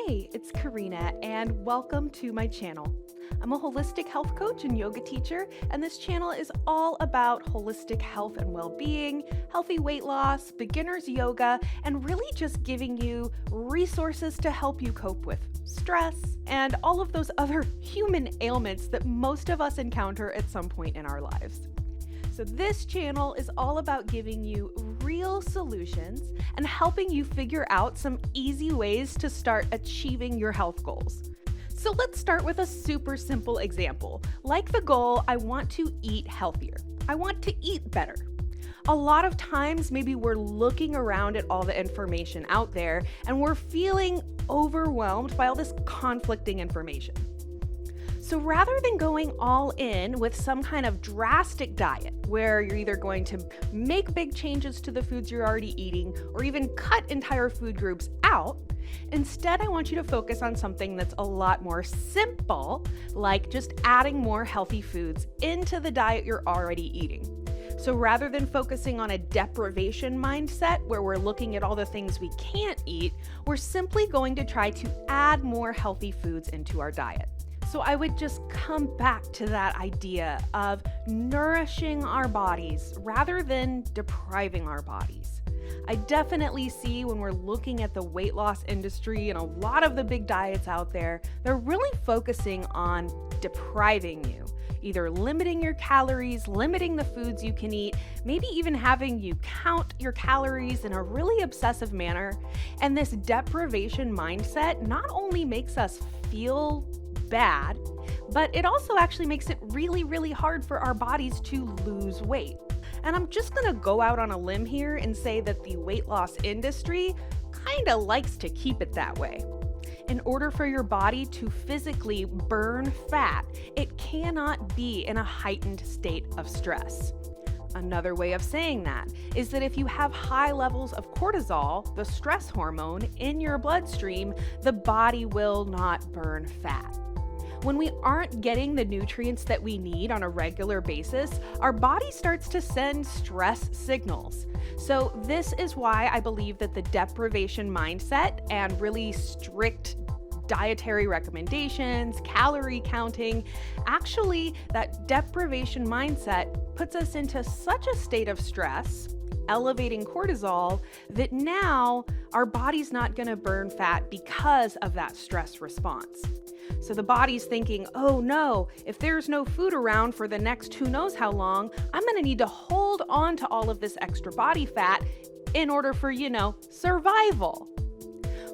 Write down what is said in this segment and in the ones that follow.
Hey, it's Corrina, and welcome to my channel. I'm a holistic health coach and yoga teacher, and this channel is all about holistic health and well-being, healthy weight loss, beginner's yoga, and really just giving you resources to help you cope with stress and all of those other human ailments that most of us encounter at some point in our lives. So this channel is all about giving you real solutions and helping you figure out some easy ways to start achieving your health goals. So let's start with a super simple example. Like the goal, I want to eat healthier. I want to eat better. A lot of times, maybe we're looking around at all the information out there and we're feeling overwhelmed by all this conflicting information. So rather than going all in with some kind of drastic diet where you're either going to make big changes to the foods you're already eating or even cut entire food groups out, instead I want you to focus on something that's a lot more simple, like just adding more healthy foods into the diet you're already eating. So rather than focusing on a deprivation mindset where we're looking at all the things we can't eat, we're simply going to try to add more healthy foods into our diet. So I would just come back to that idea of nourishing our bodies rather than depriving our bodies. I definitely see when we're looking at the weight loss industry and a lot of the big diets out there, they're really focusing on depriving you, either limiting your calories, limiting the foods you can eat, maybe even having you count your calories in a really obsessive manner. And this deprivation mindset not only makes us feel bad, but it also actually makes it really, really hard for our bodies to lose weight. And I'm just gonna go out on a limb here and say that the weight loss industry kind of likes to keep it that way. In order for your body to physically burn fat, it cannot be in a heightened state of stress. Another way of saying that is that if you have high levels of cortisol, the stress hormone, in your bloodstream, the body will not burn fat. When we aren't getting the nutrients that we need on a regular basis, our body starts to send stress signals. So this is why I believe that the deprivation mindset and really strict dietary recommendations, calorie counting, actually that deprivation mindset puts us into such a state of stress, elevating cortisol, that now our body's not going to burn fat because of that stress response. So the body's thinking, oh no, if there's no food around for the next who knows how long, I'm going to need to hold on to all of this extra body fat in order for, survival.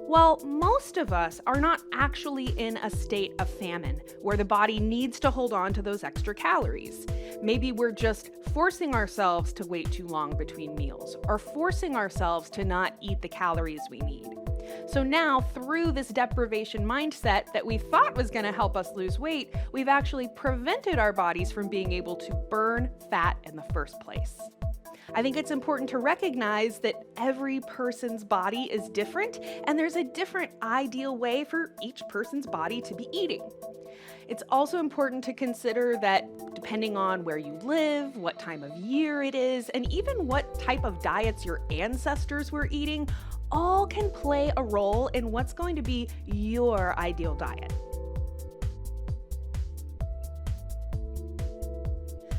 Well, most of us are not actually in a state of famine where the body needs to hold on to those extra calories. Maybe we're just forcing ourselves to wait too long between meals or forcing ourselves to not eat the calories we need. So now, through this deprivation mindset that we thought was going to help us lose weight, we've actually prevented our bodies from being able to burn fat in the first place. I think it's important to recognize that every person's body is different, and there's a different ideal way for each person's body to be eating. It's also important to consider that depending on where you live, what time of year it is, and even what type of diets your ancestors were eating, all can play a role in what's going to be your ideal diet.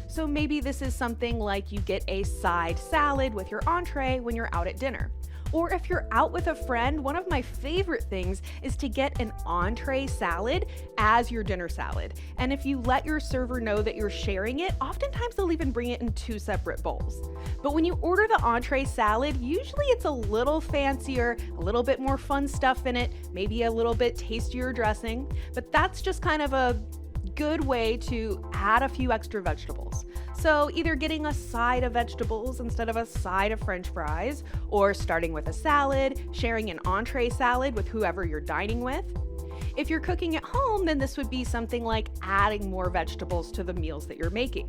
So maybe this is something like you get a side salad with your entree when you're out at dinner. Or if you're out with a friend, one of my favorite things is to get an entree salad as your dinner salad. And if you let your server know that you're sharing it, oftentimes they'll even bring it in two separate bowls. But when you order the entree salad, usually it's a little fancier, a little bit more fun stuff in it, maybe a little bit tastier dressing, but that's just kind of a good way to add a few extra vegetables. So either getting a side of vegetables instead of a side of French fries, or starting with a salad, sharing an entree salad with whoever you're dining with. If you're cooking at home, then this would be something like adding more vegetables to the meals that you're making.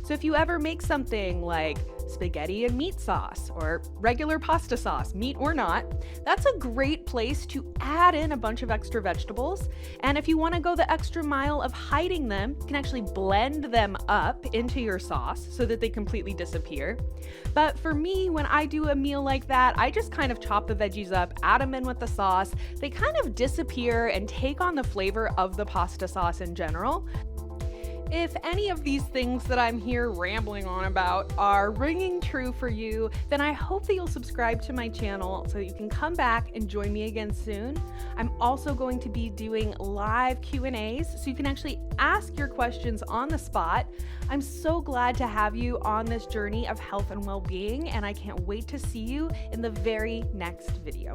So if you ever make something like spaghetti and meat sauce or regular pasta sauce, meat or not, that's a great place to add in a bunch of extra vegetables. And if you want to go the extra mile of hiding them, you can actually blend them up into your sauce so that they completely disappear. But for me, when I do a meal like that, I just kind of chop the veggies up, add them in with the sauce. They kind of disappear and take on the flavor of the pasta sauce in general. If any of these things that I'm here rambling on about are ringing true for you, then I hope that you'll subscribe to my channel so that you can come back and join me again soon. I'm also going to be doing live Q&As so you can actually ask your questions on the spot. I'm so glad to have you on this journey of health and well-being, and I can't wait to see you in the very next video.